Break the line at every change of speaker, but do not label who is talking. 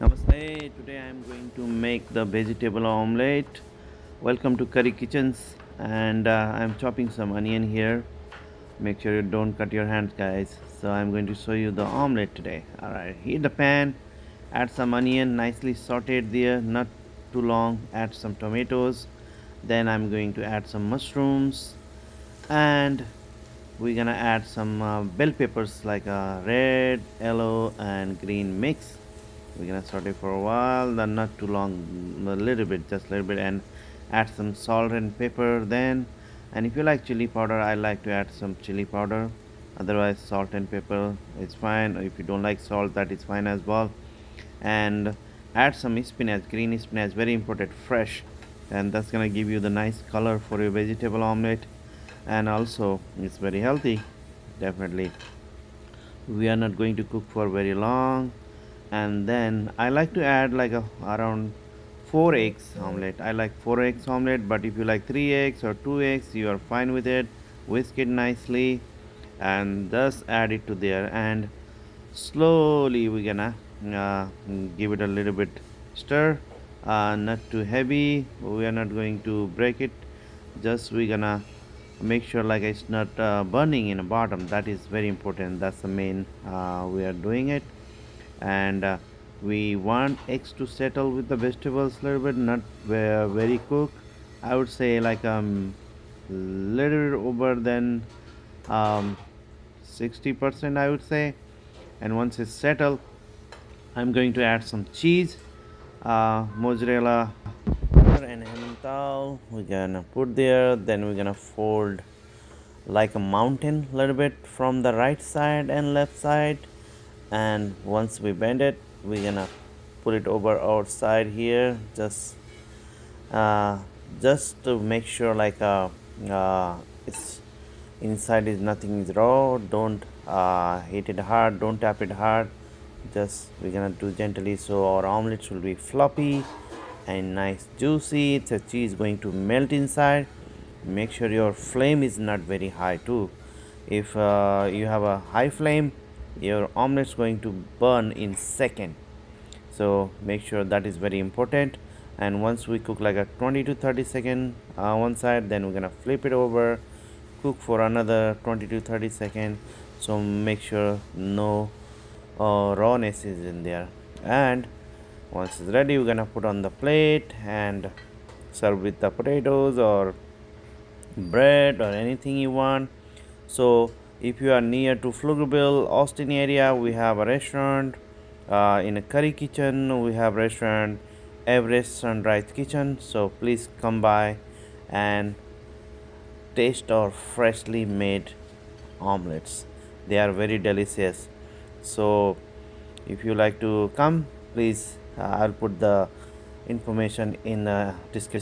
Namaste. Today I am going to make the vegetable omelette. Welcome to Curry Kitchens, and I am chopping some onion here. Make sure you don't cut your hands, guys. So I'm going to show you the omelette today. All right, heat the pan, add some onion, nicely sauteed there, not too long. Add some tomatoes. Then I'm going to add some mushrooms, and we're gonna add some bell peppers like red, yellow, and green mix. We're gonna saute for a while, then not too long, a little bit, just a little bit, and add some salt and pepper then. And if you like chili powder, I like to add some chili powder. Otherwise, salt and pepper is fine. If you don't like salt, that is fine as well. And add some spinach, green spinach, very important, fresh, and that's gonna give you the nice color for your vegetable omelette. And also, it's very healthy, definitely. We are not going to cook for very long, and then I like to add like around 4 eggs omelette. I like 4 eggs omelette, but if you like 3 eggs or 2 eggs, you are fine with it. Whisk it nicely and thus add it to there, and slowly we're gonna uh, give it a little bit stir, not too heavy. We are not going to break it, just we're gonna make sure like it's not burning in the bottom. That is very important. That's the main we are doing it. And we want eggs to settle with the vegetables a little bit, not very cooked. I would say like little bit over than um, 60%, I would say. And once it's settled, I'm going to add some cheese, mozzarella and Emmental. We're gonna put there. Then we're gonna fold like a mountain a little bit from the right side and left side. And once we bend it, we're gonna put it over our side here. Uh, just to make sure like it's inside is nothing is raw. Don't hit it hard, don't tap it hard. Just we're gonna do gently so our omelets will be floppy and nice juicy. The cheese going to melt inside. Make sure your flame is not very high too. If you have a high flame, your omelet's going to burn in second. So make sure that is very important. And once we cook like a 20 to 30 second one side, then we're gonna flip it over, cook for another 20 to 30 seconds. So make sure no rawness is in there. And once it's ready, we're gonna put on the plate and serve with the potatoes or bread or anything you want. So if you are near to Pflugerville, Austin area, we have a restaurant. In a curry kitchen, we have restaurant Everest Sunrise Kitchen. So please come by and taste our freshly made omelets. They are very delicious. So if you like to come, please, I'll put the information in the description.